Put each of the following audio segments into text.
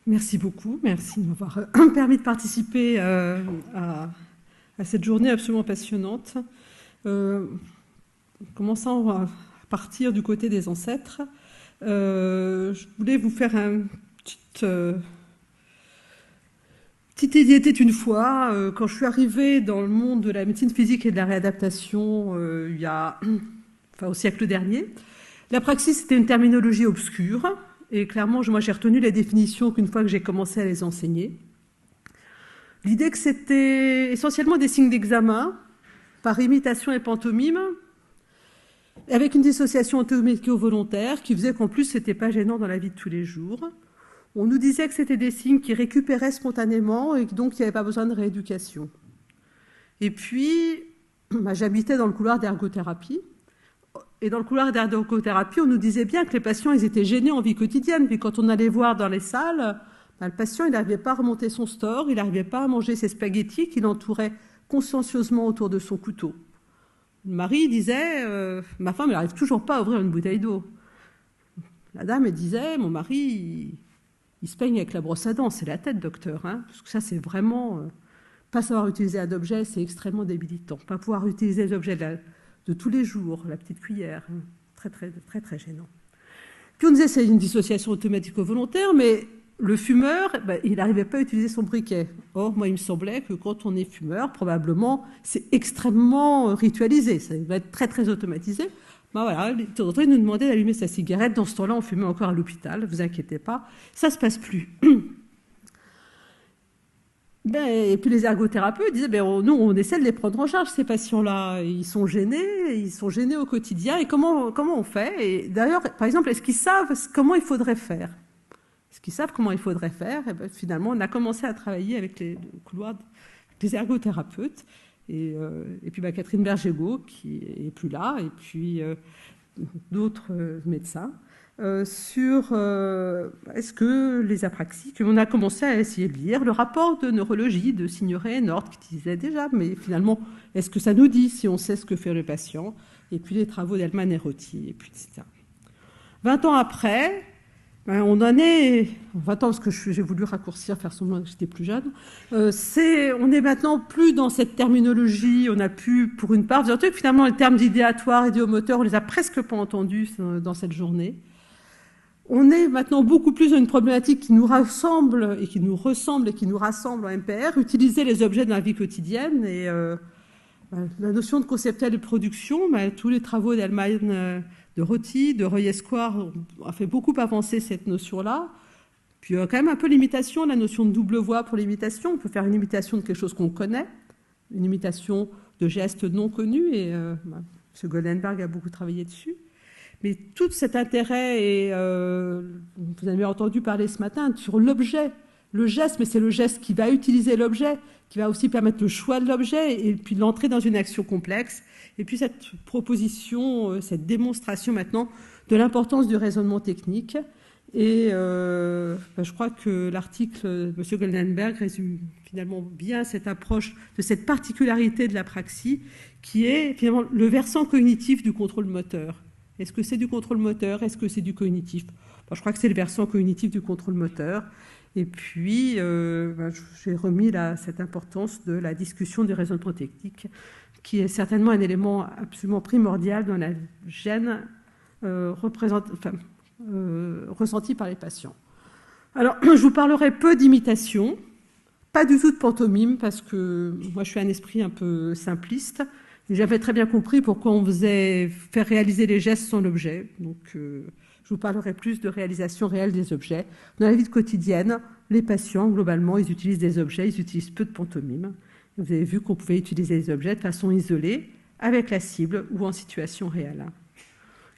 Merci beaucoup, merci de m'avoir permis de participer à cette journée absolument passionnante. Commençant à partir du côté des ancêtres, je voulais vous faire un petite idée. Était une fois, quand je suis arrivée dans le monde de la médecine physique et de la réadaptation, il y a, au siècle dernier, la praxis était une terminologie obscure. Et clairement, moi, j'ai retenu la définition qu'une fois que j'ai commencé à les enseigner. L'idée que c'était essentiellement des signes d'examen, par imitation et pantomime, avec une dissociation automédico-volontaire qui faisait qu'en plus, ce n'était pas gênant dans la vie de tous les jours. On nous disait que c'était des signes qui récupéraient spontanément et donc il n'y avait pas besoin de rééducation. Et puis, j'habitais dans le couloir d'ergothérapie. Et dans le couloir d'ergothérapie, on nous disait bien que les patients, ils étaient gênés en vie quotidienne. Puis quand on allait voir dans les salles, le patient, il n'arrivait pas à remonter son store, il n'arrivait pas à manger ses spaghettis qu'il entourait consciencieusement autour de son couteau. Le mari disait, ma femme, elle n'arrive toujours pas à ouvrir une bouteille d'eau. La dame, elle disait, mon mari, il se peigne avec la brosse à dents, c'est la tête, docteur. Hein, parce que ça, c'est vraiment... pas savoir utiliser un objet, c'est extrêmement débilitant. Pas pouvoir utiliser les objets de tous les jours, la petite cuillère, très, très, très, très gênant. Puis on disait c'est une dissociation automatico-volontaire, mais le fumeur, il n'arrivait pas à utiliser son briquet. Or, moi, il me semblait que quand on est fumeur, probablement, c'est extrêmement ritualisé, ça va être très, très automatisé. Voilà, de temps en temps, il nous demandait d'allumer sa cigarette. Dans ce temps-là, on fumait encore à l'hôpital, ne vous inquiétez pas, ça ne se passe plus. Et puis les ergothérapeutes disaient, nous, on essaie de les prendre en charge, ces patients-là. Ils sont gênés au quotidien. Et comment on fait? Et d'ailleurs, par exemple, est-ce qu'ils savent comment il faudrait faire? Est-ce qu'ils savent comment il faudrait faire? Et finalement, on a commencé à travailler avec le couloir des ergothérapeutes. Et puis Catherine Bergégaud, qui n'est plus là, et puis d'autres médecins. Sur est-ce que les apraxies, on a commencé à essayer de lire le rapport de neurologie de Signoret et Nord qui disait déjà, mais finalement, est-ce que ça nous dit si on sait ce que fait le patient? Et puis les travaux d'Elman et Rotti, et puis etc. 20 ans après, on en est, 20 ans parce que j'ai voulu raccourcir, faire semblant que j'étais plus jeune, on est maintenant plus dans cette terminologie, on a pu, pour une part, surtout que finalement les termes d'idéatoire, idéomoteur, on les a presque pas entendus dans cette journée. On est maintenant beaucoup plus dans une problématique qui nous rassemble et qui nous ressemble et qui nous rassemble en MPR, utiliser les objets de la vie quotidienne. Et la notion de conceptuel de production, tous les travaux d'Elman, de Rotti, de Reuillet-Square ont fait beaucoup avancer cette notion-là. Puis quand même un peu l'imitation, la notion de double voix pour l'imitation. On peut faire une imitation de quelque chose qu'on connaît, une imitation de gestes non connus, et M. Goldenberg a beaucoup travaillé dessus. Mais tout cet intérêt, et vous avez entendu parler ce matin, sur l'objet, le geste, mais c'est le geste qui va utiliser l'objet, qui va aussi permettre le choix de l'objet, et puis l'entrée dans une action complexe. Et puis cette proposition, cette démonstration maintenant de l'importance du raisonnement technique. Et je crois que l'article de M. Goldenberg résume finalement bien cette approche de cette particularité de l'apraxie, qui est finalement le versant cognitif du contrôle moteur. Est-ce que c'est du contrôle moteur? Est-ce que c'est du cognitif? Je crois que c'est le versant cognitif du contrôle moteur. Et puis, j'ai remis cette importance de la discussion du raisonnement technique, qui est certainement un élément absolument primordial dans la gêne ressentie par les patients. Alors, je vous parlerai peu d'imitation, pas du tout de pantomime, parce que moi, je suis un esprit un peu simpliste. J'avais très bien compris pourquoi on faisait faire réaliser les gestes sans l'objet. Donc, je vous parlerai plus de réalisation réelle des objets. Dans la vie quotidienne, les patients, globalement, ils utilisent des objets, ils utilisent peu de pantomime. Vous avez vu qu'on pouvait utiliser les objets de façon isolée, avec la cible ou en situation réelle.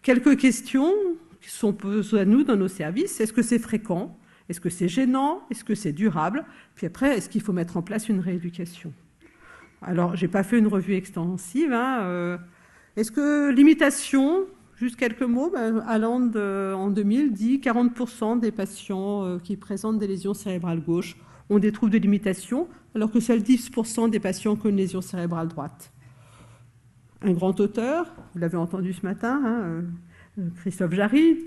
Quelques questions qui sont posées à nous dans nos services. Est-ce que c'est fréquent? Est-ce que c'est gênant? Est-ce que c'est durable? Puis après, est-ce qu'il faut mettre en place une rééducation? Alors, je n'ai pas fait une revue extensive. Est-ce que l'imitation, juste quelques mots, Allende, en 2000, dit 40% des patients qui présentent des lésions cérébrales gauches ont des troubles de l'imitation, alors que seuls 10% des patients qui ont une lésion cérébrale droite. Un grand auteur, vous l'avez entendu ce matin, Christophe Jarry,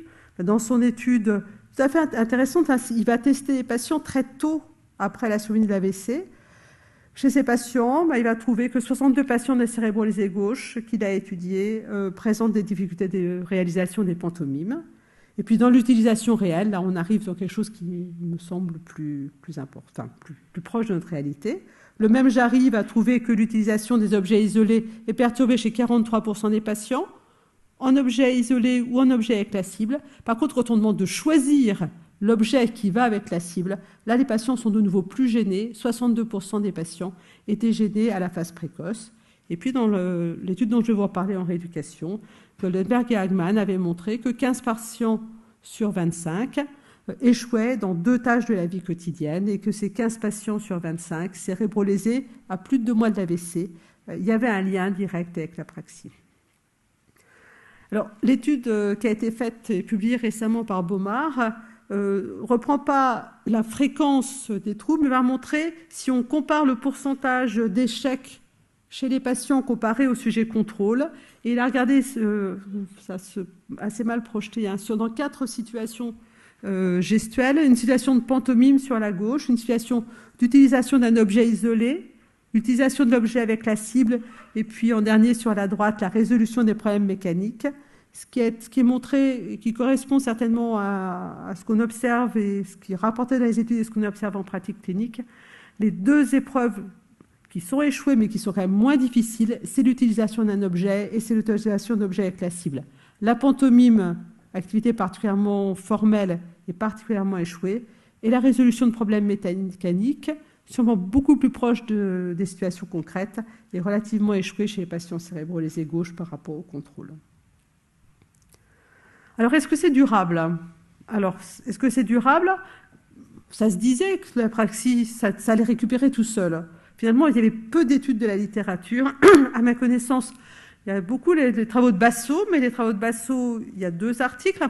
dans son étude tout à fait intéressante. Il va tester les patients très tôt après la survenue de l'AVC. Chez ces patients, il va trouver que 62 patients de cérébrolésés gauche qu'il a étudiés présentent des difficultés de réalisation des pantomimes. Et puis dans l'utilisation réelle, là on arrive dans quelque chose qui me semble plus important, plus proche de notre réalité. Le même Jarry va trouver que l'utilisation des objets isolés est perturbée chez 43% des patients, en objet isolé ou en objet avec la cible. Par contre, quand on demande de choisir l'objet qui va avec la cible, là les patients sont de nouveau plus gênés. 62% des patients étaient gênés à la phase précoce. Et puis dans l'étude dont je vais vous reparler en rééducation, Goldenberg et Hagman avaient montré que 15 patients sur 25 échouaient dans 2 tâches de la vie quotidienne et que ces 15 patients sur 25 cérébrolésés à plus de 2 mois de l'AVC, il y avait un lien direct avec l'apraxie. Alors, l'étude qui a été faite et publiée récemment par Baumard reprend pas la fréquence des troubles, mais va montrer, si on compare le pourcentage d'échecs chez les patients comparé au sujet contrôle, et il a regardé, ça se assez mal projeté, dans 4 situations gestuelles, une situation de pantomime sur la gauche, une situation d'utilisation d'un objet isolé, l'utilisation de l'objet avec la cible, et puis en dernier sur la droite, la résolution des problèmes mécaniques. Ce qui est montré et qui correspond certainement à ce qu'on observe et ce qui est rapporté dans les études et ce qu'on observe en pratique clinique. Les 2 épreuves qui sont échouées mais qui sont quand même moins difficiles, c'est l'utilisation d'un objet et c'est l'utilisation d'objets avec la cible. La pantomime, activité particulièrement formelle, est particulièrement échouée, et la résolution de problèmes mécaniques, sûrement beaucoup plus proche des situations concrètes, est relativement échouée chez les patients cérébrolésés gauche par rapport au contrôle. Alors, est-ce que c'est durable? Alors, est-ce que c'est durable? Ça se disait que l'apraxie, ça allait récupérer tout seul. Finalement, il y avait peu d'études de la littérature. À ma connaissance, il y a beaucoup les travaux de Basso, mais les travaux de Basso, il y a 2 articles.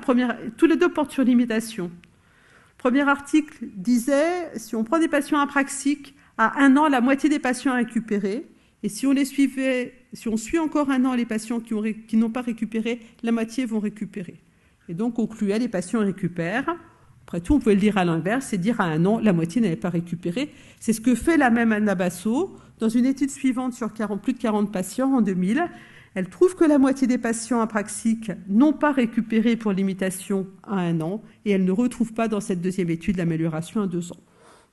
Tous les 2 portent sur l'imitation. Le premier article disait, si on prend des patients apraxiques, à 1 an, la moitié des patients a récupéré. Et si on suit encore 1 an les patients qui n'ont pas récupéré, la moitié vont récupérer. Et donc, concluait, les patients récupèrent. Après tout, on pouvait le dire à l'inverse, c'est dire à 1 an, la moitié n'avait pas récupéré. C'est ce que fait la même Anna Basso dans une étude suivante sur plus de 40 patients en 2000. Elle trouve que la moitié des patients apraxiques n'ont pas récupéré pour l'imitation à 1 an et elle ne retrouve pas dans cette deuxième étude l'amélioration à 2 ans.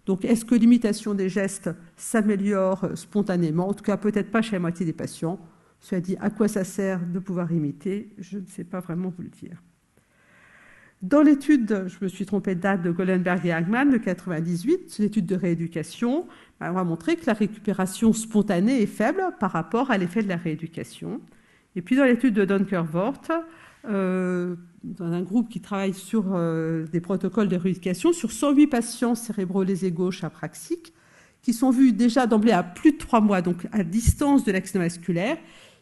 Donc, est-ce que l'imitation des gestes s'améliore spontanément? En tout cas, peut-être pas chez la moitié des patients. Cela dit, à quoi ça sert de pouvoir imiter? Je ne sais pas vraiment vous le dire. Dans l'étude, je me suis trompée de date, de Goldenberg et Hagman de 98, l'étude de rééducation, on va montrer que la récupération spontanée est faible par rapport à l'effet de la rééducation. Et puis dans l'étude de Donkervoort, dans un groupe qui travaille sur des protocoles de rééducation, sur 108 patients cérébrolésés gauche apraxiques, qui sont vus déjà d'emblée à plus de 3 mois, donc à distance de l'accident vasculaire,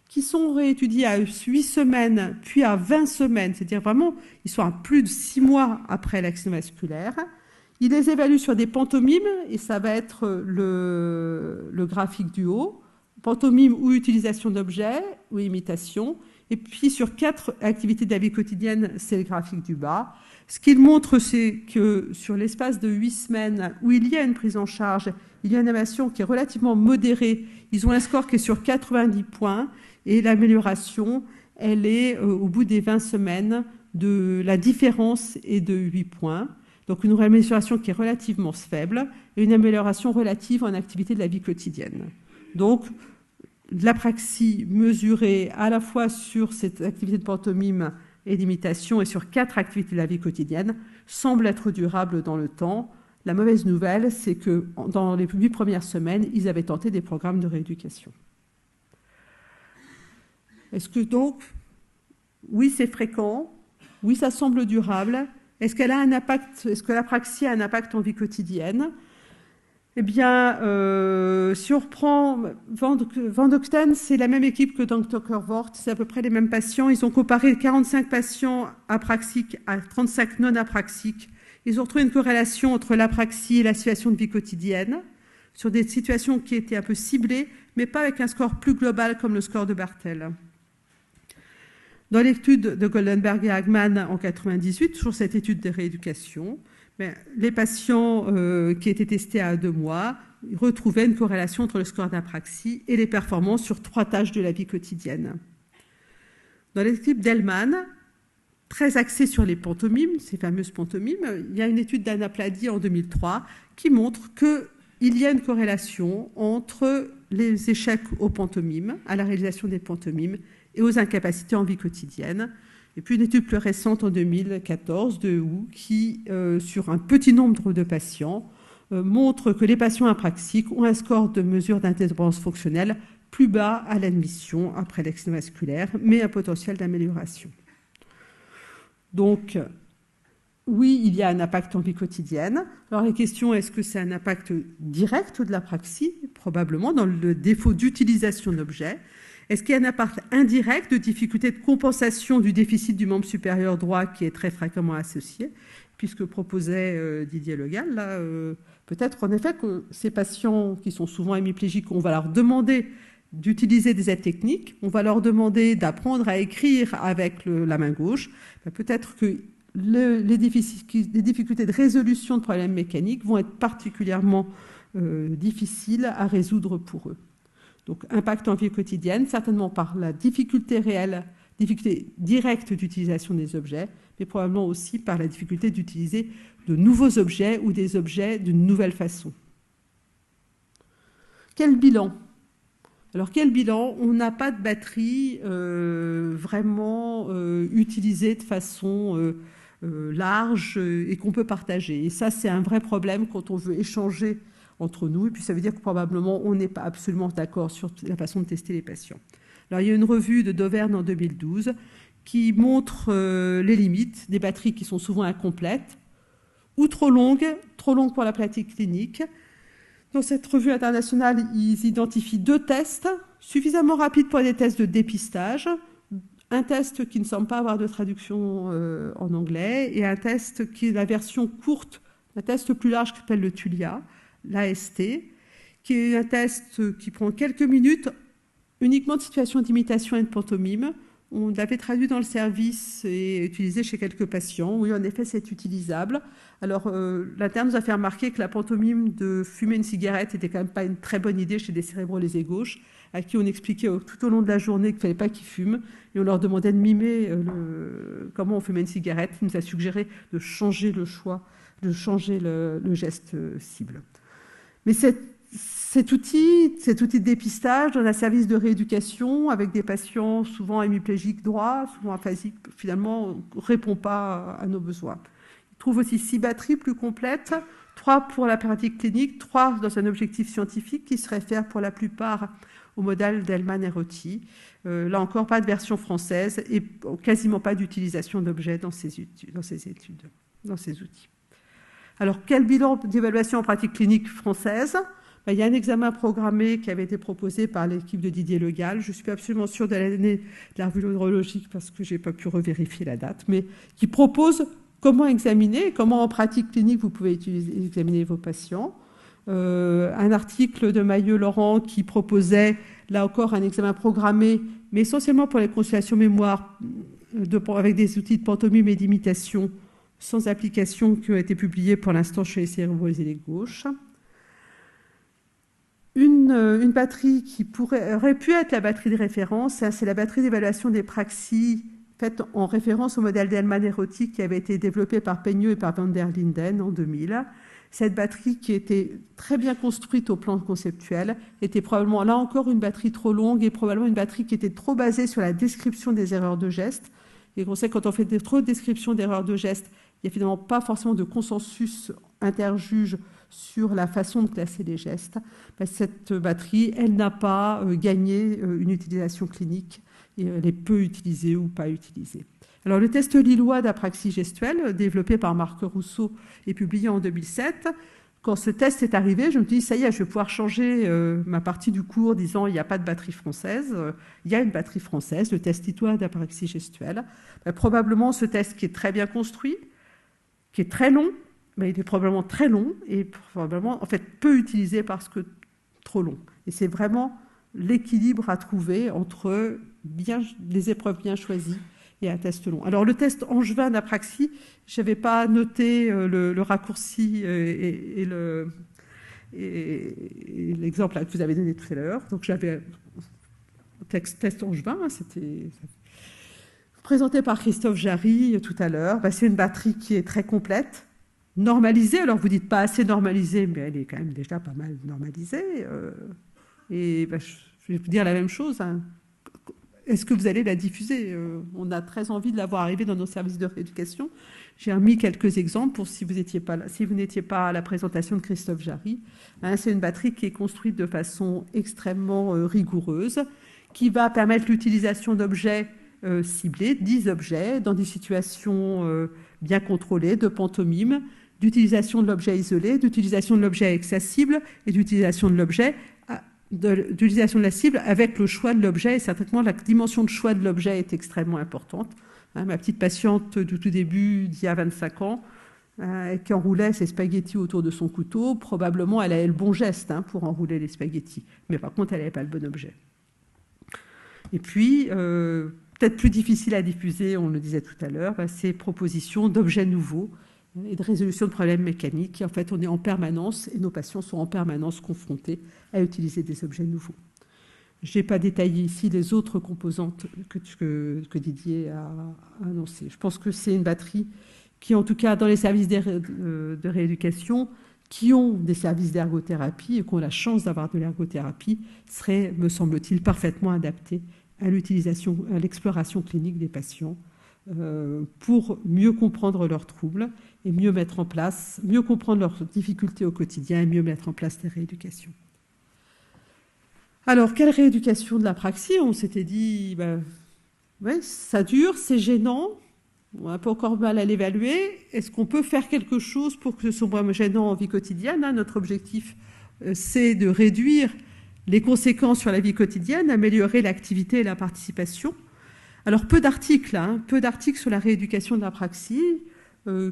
qui sont réétudiés à 8 semaines, puis à 20 semaines, c'est-à-dire vraiment, ils sont à plus de 6 mois après l'accident vasculaire. Ils les évaluent sur des pantomimes, et ça va être le graphique du haut, pantomime ou utilisation d'objets, ou imitation, et puis sur 4 activités de la vie quotidienne, c'est le graphique du bas. Ce qu'il montre, c'est que sur l'espace de 8 semaines, où il y a une prise en charge, il y a une évaluation qui est relativement modérée, ils ont un score qui est sur 90 points, et l'amélioration, elle est au bout des 20 semaines, la différence est de 8 points. Donc une amélioration qui est relativement faible et une amélioration relative en activité de la vie quotidienne. Donc l'apraxie mesurée à la fois sur cette activité de pantomime et d'imitation et sur 4 activités de la vie quotidienne semble être durable dans le temps. La mauvaise nouvelle, c'est que dans les 8 premières semaines, ils avaient tenté des programmes de rééducation. Est-ce que donc, oui, c'est fréquent, oui, ça semble durable. Est-ce qu'elle a un impact, est-ce que l'apraxie a un impact en vie quotidienne? Eh bien, si on reprend Van Ochten, c'est la même équipe que dans Donkervoort, c'est à peu près les mêmes patients. Ils ont comparé 45 patients apraxiques à 35 non apraxiques. Ils ont trouvé une corrélation entre l'apraxie et la situation de vie quotidienne, sur des situations qui étaient un peu ciblées, mais pas avec un score plus global comme le score de Bartel. Dans l'étude de Goldenberg et Hagman en 1998, toujours cette étude de rééducation, les patients qui étaient testés à 2 mois retrouvaient une corrélation entre le score d'apraxie et les performances sur 3 tâches de la vie quotidienne. Dans l'étude d'Hellman, très axée sur les pantomimes, ces fameuses pantomimes, il y a une étude d'Anna Plady en 2003 qui montre qu'il y a une corrélation entre les échecs aux pantomimes, à la réalisation des pantomimes, et aux incapacités en vie quotidienne. Et puis une étude plus récente en 2014 de Wu qui, sur un petit nombre de patients, montre que les patients apraxiques ont un score de mesure d'indépendance fonctionnelle plus bas à l'admission après l'accident vasculaire, mais un potentiel d'amélioration. Donc, oui, il y a un impact en vie quotidienne. Alors, la question, est-ce que c'est un impact direct de l'apraxie? Probablement, dans le défaut d'utilisation d'objets. Est-ce qu'il y a un impact indirect de difficulté de compensation du déficit du membre supérieur droit qui est très fréquemment associé, puisque proposait Didier Le Gall, là, peut-être en effet que ces patients qui sont souvent hémiplégiques, on va leur demander d'utiliser des aides techniques, on va leur demander d'apprendre à écrire avec la main gauche. Peut-être que les difficultés de résolution de problèmes mécaniques vont être particulièrement difficiles à résoudre pour eux. Donc, impact en vie quotidienne, certainement par la difficulté réelle, difficulté directe d'utilisation des objets, mais probablement aussi par la difficulté d'utiliser de nouveaux objets ou des objets d'une nouvelle façon. Quel bilan? Alors, quel bilan? On n'a pas de batterie vraiment utilisée de façon large et qu'on peut partager. Et ça, c'est un vrai problème quand on veut échanger entre nous. Et puis, ça veut dire que probablement, on n'est pas absolument d'accord sur la façon de tester les patients. Alors, il y a une revue de Doverne en 2012 qui montre les limites des batteries qui sont souvent incomplètes ou trop longues pour la pratique clinique. Dans cette revue internationale, ils identifient 2 tests suffisamment rapides pour des tests de dépistage, un test qui ne semble pas avoir de traduction en anglais et un test qui est la version courte, un test plus large qui s'appelle le TULIA, l'AST, qui est un test qui prend quelques minutes, uniquement de situation d'imitation et de pantomime. On l'avait traduit dans le service et utilisé chez quelques patients. Oui, en effet, c'est utilisable. Alors, l'interne nous a fait remarquer que la pantomime de fumer une cigarette n'était quand même pas une très bonne idée chez des cérébrolésés gauches, à qui on expliquait tout au long de la journée qu'il ne fallait pas qu'ils fument, et on leur demandait de mimer comment on fumait une cigarette. Il nous a suggéré de changer le choix, de changer le geste cible. Mais cet outil de dépistage dans un service de rééducation avec des patients souvent hémiplégiques droits, souvent aphasiques, finalement, ne répond pas à nos besoins. Il trouve aussi 6 batteries plus complètes, 3 pour la pratique clinique, 3 dans un objectif scientifique qui se réfère pour la plupart au modèle d'Hellman et Roty. Là encore, pas de version française et quasiment pas d'utilisation d'objets dans ces études, dans ces outils. Alors, quel bilan d'évaluation en pratique clinique française? Il y a un examen programmé qui avait été proposé par l'équipe de Didier Le Gall. Je ne suis pas absolument sûre de l'année de la revue neurologique parce que je n'ai pas pu revérifier la date, mais qui propose comment examiner, comment en pratique clinique vous pouvez examiner vos patients. Un article de Mailleux-Laurent qui proposait, là encore, un examen programmé, mais essentiellement pour les consultations mémoire, avec des outils de pantomime et d'imitation sans application qui ont été publiés pour l'instant chez les cérébrolésés gauches. Une batterie qui aurait pu être la batterie de référence, c'est la batterie d'évaluation des praxies faite en référence au modèle d'Hellman et Roty qui avait été développé par Peigneux et par van der Linden en 2000. Cette batterie qui était très bien construite au plan conceptuel était probablement, là encore, une batterie trop longue et probablement une batterie qui était trop basée sur la description des erreurs de gestes. Et on sait que quand on fait trop de descriptions d'erreurs de gestes, il n'y a finalement pas forcément de consensus interjuge sur la façon de classer les gestes. Cette batterie, elle n'a pas gagné une utilisation clinique et elle est peu utilisée ou pas utilisée. Alors, le test lillois d'apraxie gestuelle, développé par Marc Rousseau et publié en 2007, quand ce test est arrivé, je me dis, ça y est, je vais pouvoir changer ma partie du cours disant il n'y a pas de batterie française. Il y a une batterie française, le test lillois d'apraxie gestuelle. Probablement ce test qui est très bien construit, qui est très long, mais il est probablement très long et probablement, en fait, peu utilisé parce que trop long. Et c'est vraiment l'équilibre à trouver entre les épreuves bien choisies et un test long. Alors le test angevin d'apraxie, je n'avais pas noté le raccourci et l'exemple que vous avez donné tout à l'heure. Donc j'avais test angevin, c'était présenté par Christophe Jarry tout à l'heure. C'est une batterie qui est très complète, normalisée. Alors vous dites pas assez normalisée, mais elle est quand même déjà pas mal normalisée. Et je vais vous dire la même chose. Hein. Est-ce que vous allez la diffuser? On a très envie de la voir arriver dans nos services de rééducation. J'ai remis quelques exemples pour si vous n'étiez pas à la présentation de Christophe Jarry. Hein, c'est une batterie qui est construite de façon extrêmement rigoureuse, qui va permettre l'utilisation d'objets ciblés, 10 objets, dans des situations bien contrôlées, de pantomime, d'utilisation de l'objet isolé, d'utilisation de l'objet avec sa cible et d'utilisation de l'objet d'utilisation de la cible avec le choix de l'objet. Et certainement, la dimension de choix de l'objet est extrêmement importante. Hein, ma petite patiente du tout début, d'il y a 25 ans, qui enroulait ses spaghettis autour de son couteau, probablement, elle avait le bon geste pour enrouler les spaghettis. Mais par contre, elle n'avait pas le bon objet. Et puis, peut-être plus difficile à diffuser, on le disait tout à l'heure, ces propositions d'objets nouveaux et de résolution de problèmes mécaniques. En fait, on est en permanence, et nos patients sont en permanence confrontés à utiliser des objets nouveaux. Je n'ai pas détaillé ici les autres composantes que Didier a annoncées. Je pense que c'est une batterie qui, en tout cas, dans les services de rééducation, qui ont des services d'ergothérapie et qui ont la chance d'avoir de l'ergothérapie, serait, me semble-t-il, parfaitement adaptée à l'utilisation, à l'exploration clinique des patients pour mieux comprendre leurs troubles et mieux mettre en place, mieux comprendre leurs difficultés au quotidien et mieux mettre en place des rééducations. Alors, quelle rééducation de l'apraxie? On s'était dit, ouais, ça dure, c'est gênant, on a pas encore mal à l'évaluer. Est-ce qu'on peut faire quelque chose pour que ce soit moins gênant en vie quotidienne? Notre objectif, c'est de réduire les conséquences sur la vie quotidienne, améliorer l'activité et la participation. Alors, peu d'articles sur la rééducation de l'apraxie,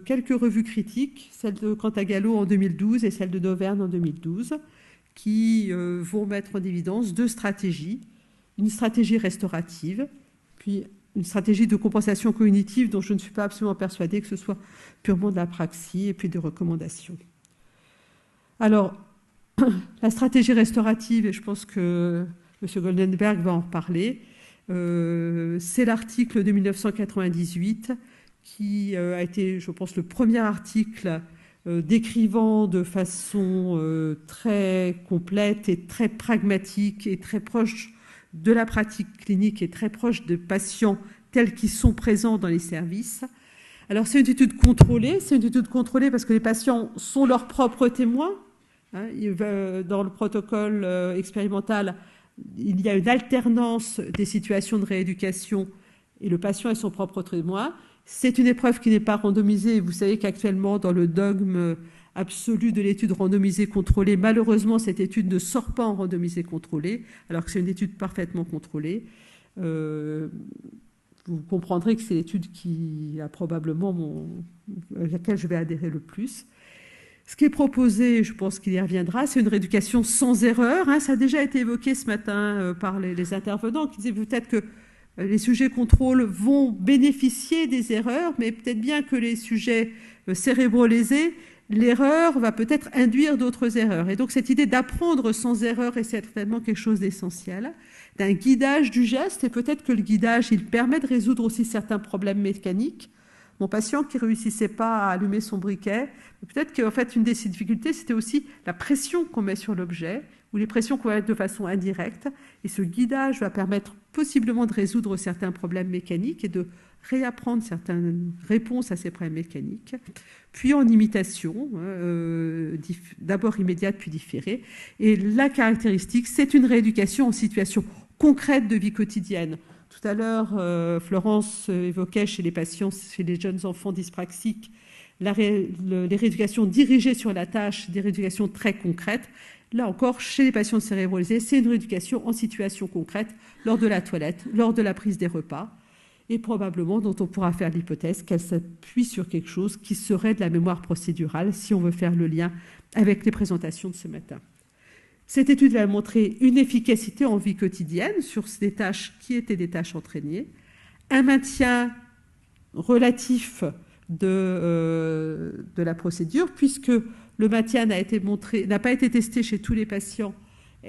quelques revues critiques, celle de Cantagallo en 2012 et celle de Dauvergne en 2012, qui vont mettre en évidence deux stratégies, une stratégie restaurative, puis une stratégie de compensation cognitive dont je ne suis pas absolument persuadée que ce soit purement de l'apraxie, et puis des recommandations. Alors, la stratégie restaurative, et je pense que M. Goldenberg va en reparler, c'est l'article de 1998 qui a été, je pense, le premier article décrivant de façon très complète et très pragmatique et très proche de la pratique clinique et très proche de patients tels qu'ils sont présents dans les services. Alors, c'est une étude contrôlée. C'est une étude contrôlée parce que les patients sont leurs propres témoins. Hein, dans le protocole expérimental, il y a une alternance des situations de rééducation et le patient est son propre témoin. C'est une épreuve qui n'est pas randomisée. Vous savez qu'actuellement, dans le dogme absolu de l'étude randomisée contrôlée, malheureusement, cette étude ne sort pas en randomisée contrôlée, alors que c'est une étude parfaitement contrôlée. Vous comprendrez que c'est l'étude qui a probablement à laquelle je vais adhérer le plus. Ce qui est proposé, je pense qu'il y reviendra, c'est une rééducation sans erreur. Ça a déjà été évoqué ce matin par les intervenants qui disaient peut-être que les sujets contrôle vont bénéficier des erreurs, mais peut-être bien que les sujets cérébrolésés, l'erreur va peut-être induire d'autres erreurs. Et donc cette idée d'apprendre sans erreur est certainement quelque chose d'essentiel, d'un guidage du geste, et peut-être que le guidage, il permet de résoudre aussi certains problèmes mécaniques. Mon patient qui ne réussissait pas à allumer son briquet, peut-être qu'en fait, une des difficultés, c'était aussi la pression qu'on met sur l'objet, ou les pressions qu'on va mettre de façon indirecte. Et ce guidage va permettre possiblement de résoudre certains problèmes mécaniques et de réapprendre certaines réponses à ces problèmes mécaniques. Puis en imitation, d'abord immédiate puis différée. Et la caractéristique, c'est une rééducation en situation concrète de vie quotidienne. Tout à l'heure, Florence évoquait chez les patients, chez les jeunes enfants dyspraxiques, les rééducations dirigées sur la tâche, des rééducations très concrètes. Là encore, chez les patients cérébralisés, c'est une rééducation en situation concrète, lors de la toilette, lors de la prise des repas, et probablement dont on pourra faire l'hypothèse qu'elle s'appuie sur quelque chose qui serait de la mémoire procédurale, si on veut faire le lien avec les présentations de ce matin. Cette étude va montrer une efficacité en vie quotidienne sur des tâches qui étaient des tâches entraînées, un maintien relatif de la procédure, puisque le maintien n'a pas été testé chez tous les patients,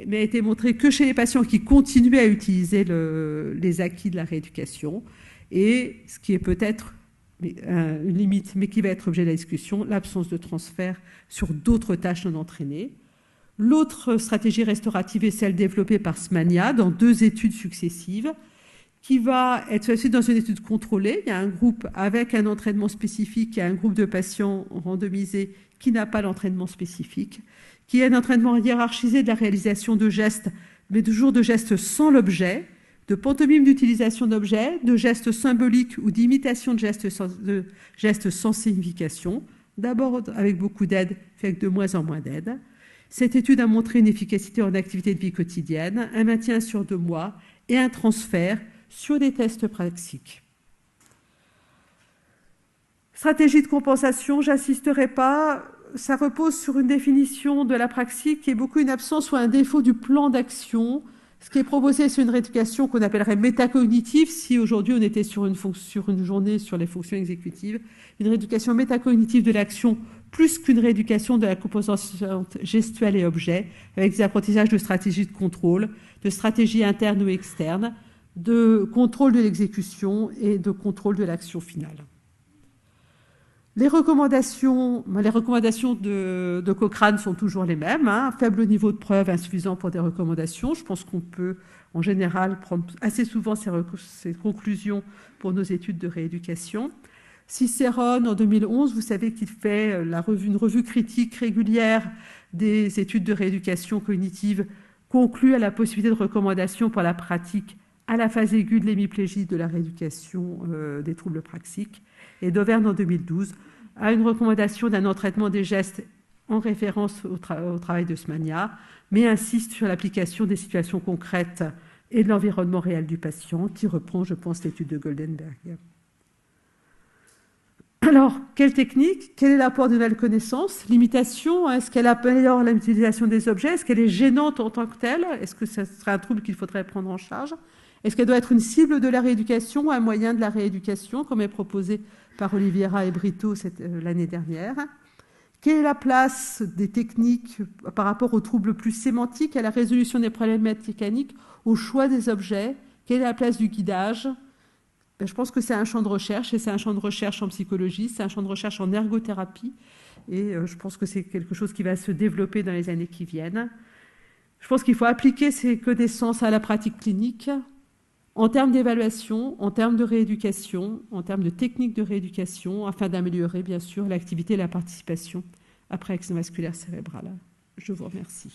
mais a été montré que chez les patients qui continuaient à utiliser les acquis de la rééducation. Et ce qui est peut-être une limite, mais qui va être objet de la discussion, l'absence de transfert sur d'autres tâches non entraînées. L'autre stratégie restaurative est celle développée par Smania dans 2 études successives, qui va être aussi dans une étude contrôlée. Il y a un groupe avec un entraînement spécifique et un groupe de patients randomisés qui n'a pas l'entraînement spécifique, qui est un entraînement hiérarchisé de la réalisation de gestes, mais toujours de gestes sans l'objet, de pantomime d'utilisation d'objets, de gestes symboliques ou d'imitation de gestes sans signification, d'abord avec beaucoup d'aide, puis avec de moins en moins d'aide. Cette étude a montré une efficacité en activité de vie quotidienne, un maintien sur 2 mois et un transfert sur des tests praxiques. Stratégie de compensation, j'insisterai pas, ça repose sur une définition de la praxique qui est beaucoup une absence ou un défaut du plan d'action. Ce qui est proposé, c'est une rééducation qu'on appellerait métacognitive, si aujourd'hui on était sur une journée sur les fonctions exécutives, une rééducation métacognitive de l'action plus qu'une rééducation de la composante gestuelle et objet, avec des apprentissages de stratégies de contrôle, de stratégies internes ou externes, de contrôle de l'exécution et de contrôle de l'action finale. Les recommandations de Cochrane sont toujours les mêmes. Faible niveau de preuve, insuffisant pour des recommandations. Je pense qu'on peut, en général, prendre assez souvent ces conclusions pour nos études de rééducation. Cicérone, en 2011, vous savez qu'il fait une revue critique régulière des études de rééducation cognitive, conclut à la possibilité de recommandation pour la pratique à la phase aiguë de l'hémiplégie de la rééducation des troubles praxiques. Et Dauvergne, en 2012, a une recommandation d'un entraînement des gestes en référence au travail de Smania, mais insiste sur l'application des situations concrètes et de l'environnement réel du patient, qui reprend, je pense, l'étude de Goldenberg. Alors, quelle technique? Quel est l'apport de nouvelles connaissances? Limitation, est-ce qu'elle améliore l'utilisation des objets? Est-ce qu'elle est gênante en tant que telle? Est-ce que ce serait un trouble qu'il faudrait prendre en charge? Est-ce qu'elle doit être une cible de la rééducation ou un moyen de la rééducation, comme est proposé par Oliveira et Brito l'année dernière? Quelle est la place des techniques par rapport aux troubles plus sémantiques, à la résolution des problèmes mécaniques, au choix des objets? Quelle est la place du guidage? Je pense que c'est un champ de recherche, et c'est un champ de recherche en psychologie, c'est un champ de recherche en ergothérapie, et je pense que c'est quelque chose qui va se développer dans les années qui viennent. Je pense qu'il faut appliquer ces connaissances à la pratique clinique, en termes d'évaluation, en termes de rééducation, en termes de techniques de rééducation, afin d'améliorer, bien sûr, l'activité et la participation après accident vasculaire cérébral. Je vous remercie.